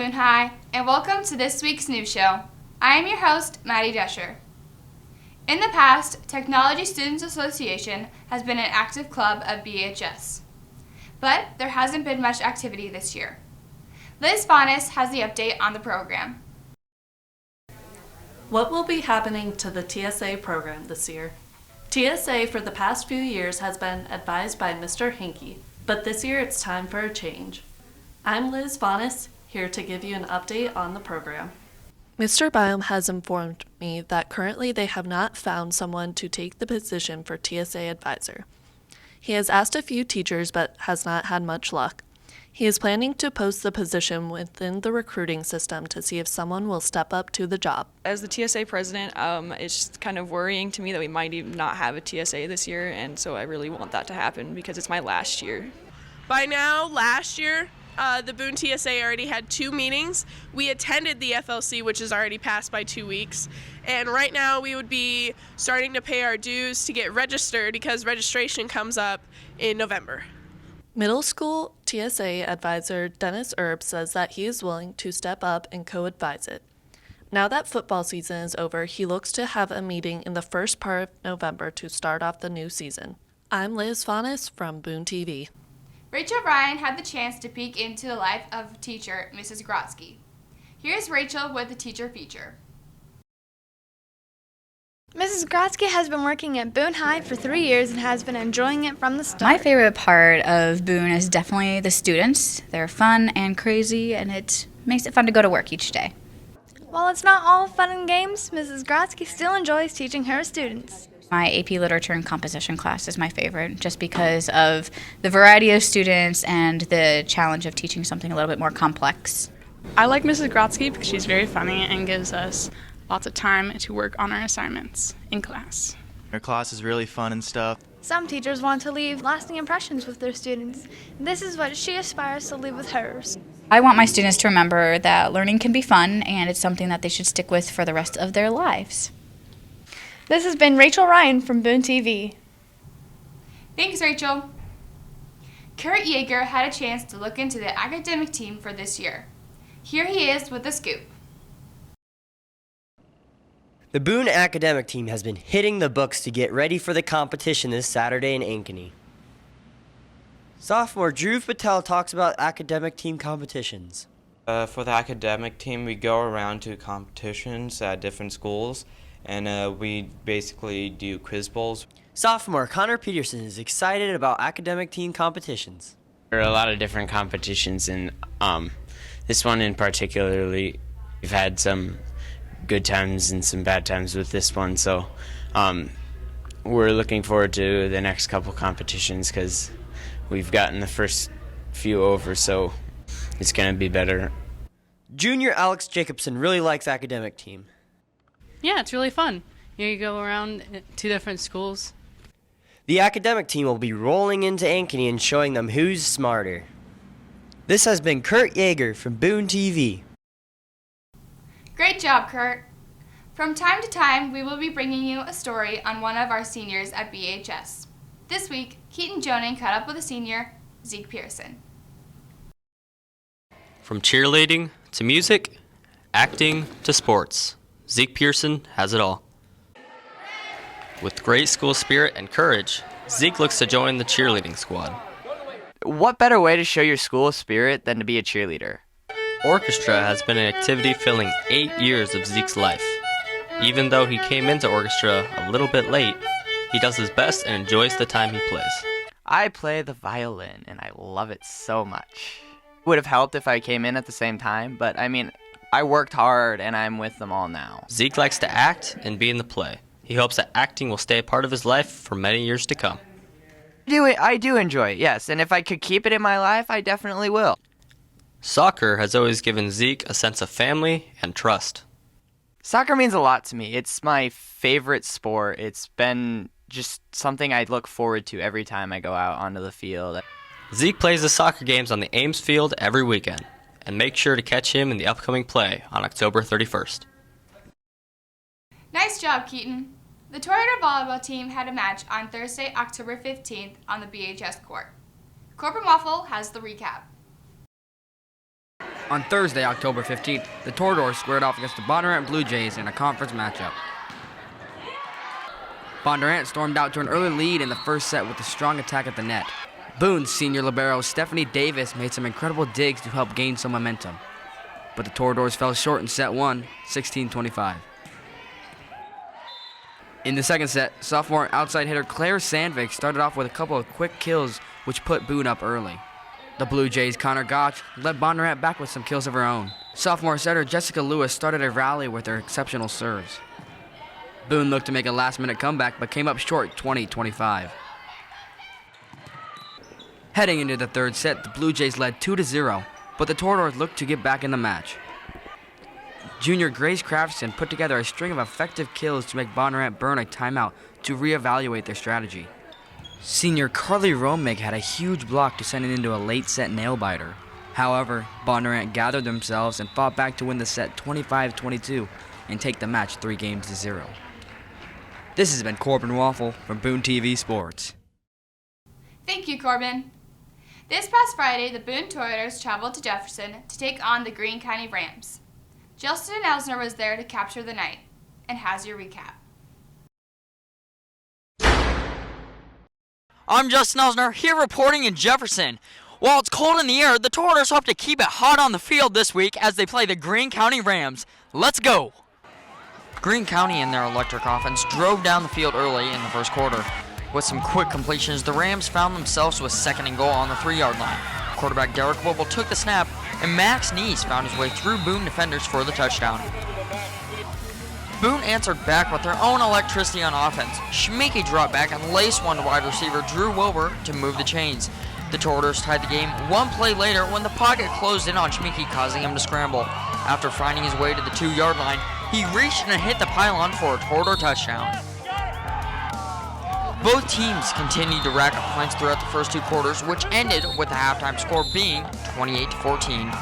Boone High, and welcome to this week's news show. I am your host, Maddie Descher. In the past, Technology Students Association has been an active club of BHS, but there hasn't been much activity this year. Liz Bonas has the update on the program. What will be happening to the TSA program this year? TSA for the past few years has been advised by Mr. Hinkie, but this year it's time for a change. I'm Liz Bonas, here to give you an update on the program. Mr. Byam has informed me that currently they have not found someone to take the position for TSA advisor. He has asked a few teachers but has not had much luck. He is planning to post the position within the recruiting system to see if someone will step up to the job. As the TSA president, it's kind of worrying to me that we might even not have a TSA this year, and so I really want that to happen because it's my last year. By now, last year, the Boone TSA already had 2 meetings. We attended the FLC, which is already passed by 2 weeks. And right now we would be starting to pay our dues to get registered because registration comes up in November. Middle school TSA advisor Dennis Erb says that he is willing to step up and co-advise it. Now that football season is over, he looks to have a meeting in the first part of November to start off the new season. I'm Liz Fonis from Boone TV. Rachel Ryan had the chance to peek into the life of teacher Mrs. Grotsky. Here's Rachel with the teacher feature. Mrs. Grotsky has been working at Boone High for 3 years and has been enjoying it from the start. My favorite part of Boone is definitely the students. They're fun and crazy, and it makes it fun to go to work each day. While it's not all fun and games, Mrs. Grotsky still enjoys teaching her students. My AP Literature and Composition class is my favorite, just because of the variety of students and the challenge of teaching something a little bit more complex. I like Mrs. Grotsky because she's very funny and gives us lots of time to work on our assignments in class. Her class is really fun and stuff. Some teachers want to leave lasting impressions with their students. This is what she aspires to leave with hers. I want my students to remember that learning can be fun, and it's something that they should stick with for the rest of their lives. This has been Rachel Ryan from Boone TV. Thanks, Rachel. Kurt Yeager had a chance to look into the academic team for this year. Here he is with the scoop. The Boone academic team has been hitting the books to get ready for the competition this Saturday in Ankeny. Sophomore Dhruv Patel talks about academic team competitions. For the academic team, we go around to competitions at different schools, and we basically do quiz bowls. Sophomore Connor Peterson is excited about academic team competitions. There are a lot of different competitions, and this one in particularly, we've had some good times and some bad times with this one, so we're looking forward to the next couple competitions because we've gotten the first few over, so it's going to be better. Junior Alex Jacobson really likes academic team. Yeah, it's really fun. You go around to different schools. The academic team will be rolling into Ankeny and showing them who's smarter. This has been Kurt Yeager from Boone TV. Great job, Kurt. From time to time, we will be bringing you a story on one of our seniors at BHS. This week, Keaton Joning caught up with a senior, Zeke Pearson. From cheerleading to music, acting to sports, Zeke Pearson has it all. With great school spirit and courage, Zeke looks to join the cheerleading squad. What better way to show your school spirit than to be a cheerleader? Orchestra has been an activity filling 8 years of Zeke's life. Even though he came into orchestra a little bit late, he does his best and enjoys the time he plays. I play the violin, and I love it so much. It would have helped if I came in at the same time, but I mean, I worked hard, and I'm with them all now. Zeke likes to act and be in the play. He hopes that acting will stay a part of his life for many years to come. I do enjoy it, yes, and if I could keep it in my life, I definitely will. Soccer has always given Zeke a sense of family and trust. Soccer means a lot to me. It's my favorite sport. It's been just something I look forward to every time I go out onto the field. Zeke plays the soccer games on the Ames field every weekend, and make sure to catch him in the upcoming play on October 31st. Nice job, Keaton. The Toyota volleyball team had a match on Thursday, October 15th on the BHS court. Corbin Waffle has the recap. On Thursday, October 15th, the Toradors squared off against the Bondurant Blue Jays in a conference matchup. Bondurant stormed out to an early lead in the first set with a strong attack at the net. Boone's senior libero Stephanie Davis made some incredible digs to help gain some momentum, but the Toradors fell short in set 1, 16-25. In the second set, sophomore outside hitter Claire Sandvik started off with a couple of quick kills which put Boone up early. The Blue Jays' Connor Gotch led Bondurant back with some kills of her own. Sophomore setter Jessica Lewis started a rally with her exceptional serves. Boone looked to make a last-minute comeback but came up short 20-25. Heading into the third set, the Blue Jays led 2-0, but the Toradors looked to get back in the match. Junior Grace Crafton put together a string of effective kills to make Bondurant burn a timeout to reevaluate their strategy. Senior Carly Romig had a huge block to send it into a late-set nail-biter. However, Bondurant gathered themselves and fought back to win the set 25-22 and take the match 3-0. This has been Corbin Waffle from Boone TV Sports. Thank you, Corbin. This past Friday, the Boone Toradors traveled to Jefferson to take on the Greene County Rams. Justin Elsner was there to capture the night and has your recap. I'm Justin Elsner, here reporting in Jefferson. While it's cold in the air, the Toradors hope to keep it hot on the field this week as they play the Greene County Rams. Let's go! Greene County and their electric offense drove down the field early in the first quarter. With some quick completions, the Rams found themselves with 2nd and goal on the 3-yard line. Quarterback Derek Whipple took the snap, and Max Neese found his way through Boone defenders for the touchdown. Boone answered back with their own electricity on offense. Schmieke dropped back and laced one to wide receiver Drew Wilbur to move the chains. The Toradors tied the game one play later when the pocket closed in on Schmieke, causing him to scramble. After finding his way to the 2-yard line, he reached and hit the pylon for a Torador touchdown. Both teams continued to rack up points throughout the first 2 quarters, which ended with the halftime score being 28-14.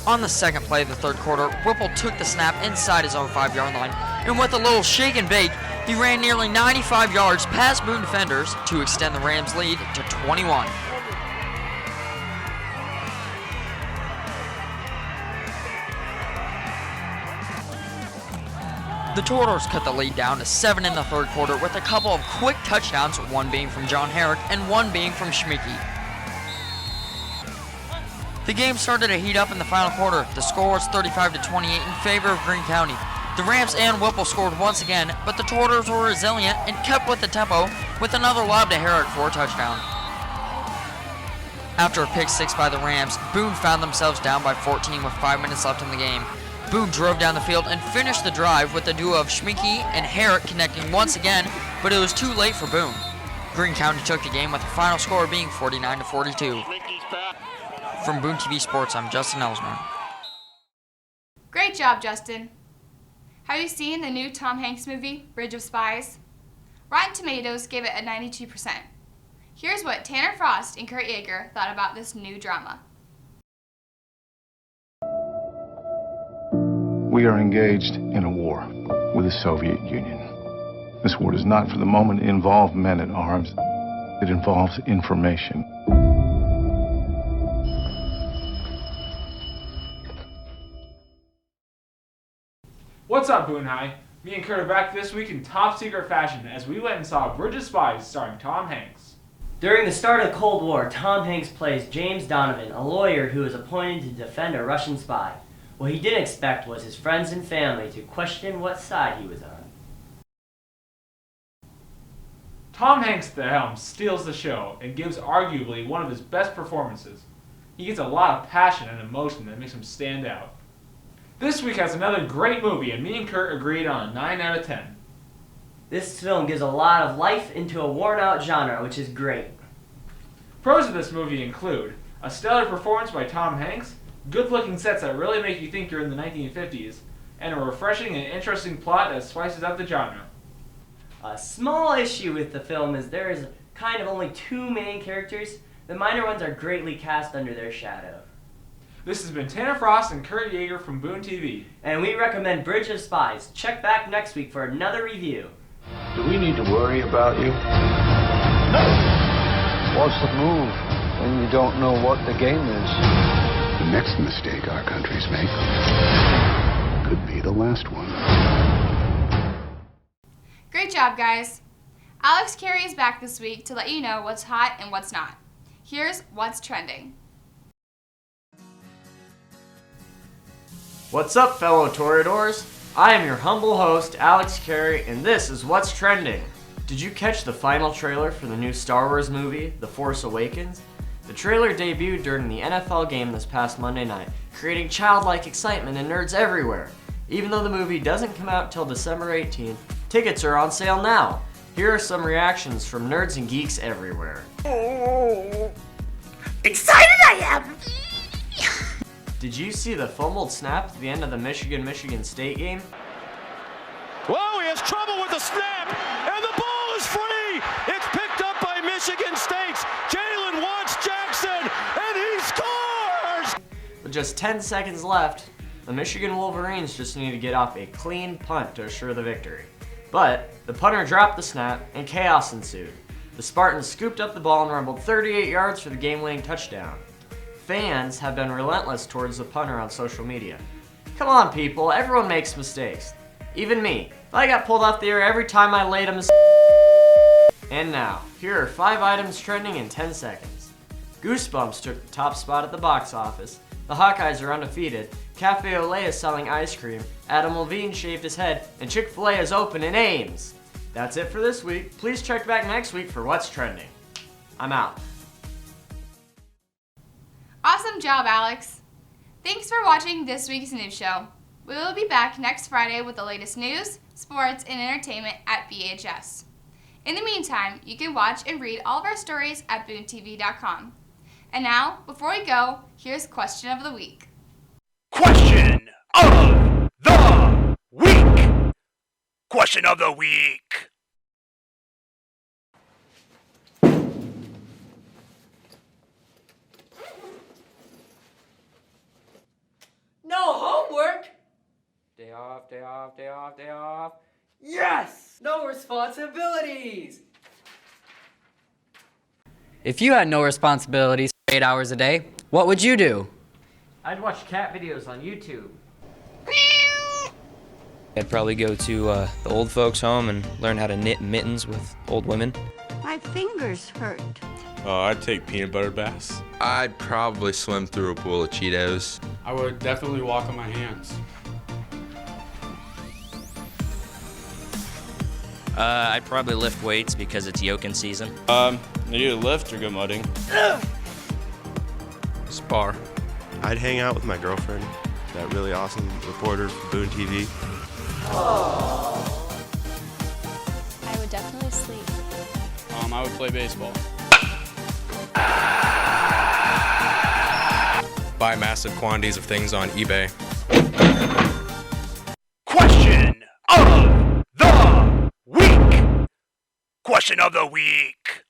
On the second play of the third quarter, Whipple took the snap inside his own 5-yard line, and with a little shake and bake, he ran nearly 95 yards past Boone defenders to extend the Rams' lead to 21. The Toradors cut the lead down to 7 in the third quarter with a couple of quick touchdowns, one being from John Herrick and one being from Schmieke. The game started to heat up in the final quarter. The score was 35-28 in favor of Greene County. The Rams and Whipple scored once again, but the Toradors were resilient and kept with the tempo with another lob to Herrick for a touchdown. After a pick 6 by the Rams, Boone found themselves down by 14 with 5 minutes left in the game. Boone drove down the field and finished the drive with the duo of Schmieke and Herrick connecting once again, but it was too late for Boone. Greene County took the game with the final score being 49-42. From Boone TV Sports, I'm Justin Elsner. Great job, Justin. Have you seen the new Tom Hanks movie, Bridge of Spies? Rotten Tomatoes gave it a 92%. Here's what Tanner Frost and Kurt Yeager thought about this new drama. We are engaged in a war with the Soviet Union. This war does not for the moment involve men at arms. It involves information. What's up, Boone High? Me and Kurt are back this week in top secret fashion as we went and saw Bridge of Spies starring Tom Hanks. During the start of the Cold War, Tom Hanks plays James Donovan, a lawyer who is appointed to defend a Russian spy. What he didn't expect was his friends and family to question what side he was on. Tom Hanks at the helm steals the show and gives arguably one of his best performances. He gets a lot of passion and emotion that makes him stand out. This week has another great movie, and me and Kurt agreed on a 9 out of 10. This film gives a lot of life into a worn-out genre, which is great. Pros of this movie include a stellar performance by Tom Hanks, good-looking sets that really make you think you're in the 1950s, and a refreshing and interesting plot that spices up the genre. A small issue with the film is there is kind of only 2 main characters. The minor ones are greatly cast under their shadow. This has been Tanner Frost and Kurt Yeager from Boone TV. And we recommend Bridge of Spies. Check back next week for another review. Do we need to worry about you? No! What's the move? when you don't know what the game is. The next mistake our countries make could be the last one. Great job, guys. Alex Carey is back this week to let you know what's hot and what's not. Here's what's trending. What's up, fellow Toreadors? I am your humble host, Alex Carey, and this is What's Trending. Did you catch the final trailer for the new Star Wars movie, The Force Awakens? The trailer debuted during the NFL game this past Monday night, creating childlike excitement and nerds everywhere. Even though the movie doesn't come out till December 18th, tickets are on sale now. Here are some reactions from nerds and geeks everywhere. Oh, excited I am! Did you see the fumbled snap at the end of the Michigan State game? Whoa, he has trouble with the snap, and the ball is free! It's picked up by Michigan State's Jalen Watts-Jackson, and he scores! With just 10 seconds left, the Michigan Wolverines just need to get off a clean punt to assure the victory. But the punter dropped the snap, and chaos ensued. The Spartans scooped up the ball and rumbled 38 yards for the game-winning touchdown. Fans have been relentless towards the punter on social media. Come on, people, everyone makes mistakes. Even me. I got pulled off the air every time I laid a mistake. And now, here are 5 items trending in 10 seconds. Goosebumps took the top spot at the box office. The Hawkeyes are undefeated. Cafe Olay is selling ice cream. Adam Levine shaved his head, and Chick-fil-A is open in Ames. That's it for this week. Please check back next week for What's Trending. I'm out. Awesome job, Alex. Thanks for watching this week's news show. We will be back next Friday with the latest news, sports, and entertainment at BHS. In the meantime, you can watch and read all of our stories at BooneTV.com. And now, before we go, here's Question of the Week. Question of the week! Question of the week! No homework? Day off, day off, day off, day off. Yes! No responsibilities! If you had no responsibilities for 8 hours a day, what would you do? I'd watch cat videos on YouTube. I'd probably go to the old folks' home and learn how to knit mittens with old women. My fingers hurt. I'd take peanut butter baths. I'd probably swim through a pool of Cheetos. I would definitely walk on my hands. I'd probably lift weights because it's yoking season. I'd either lift or go mudding. Spar. I'd hang out with my girlfriend, that really awesome reporter from Boone TV. I would definitely sleep. I would play baseball. Buy massive quantities of things on eBay. Question of the week! Question of the week!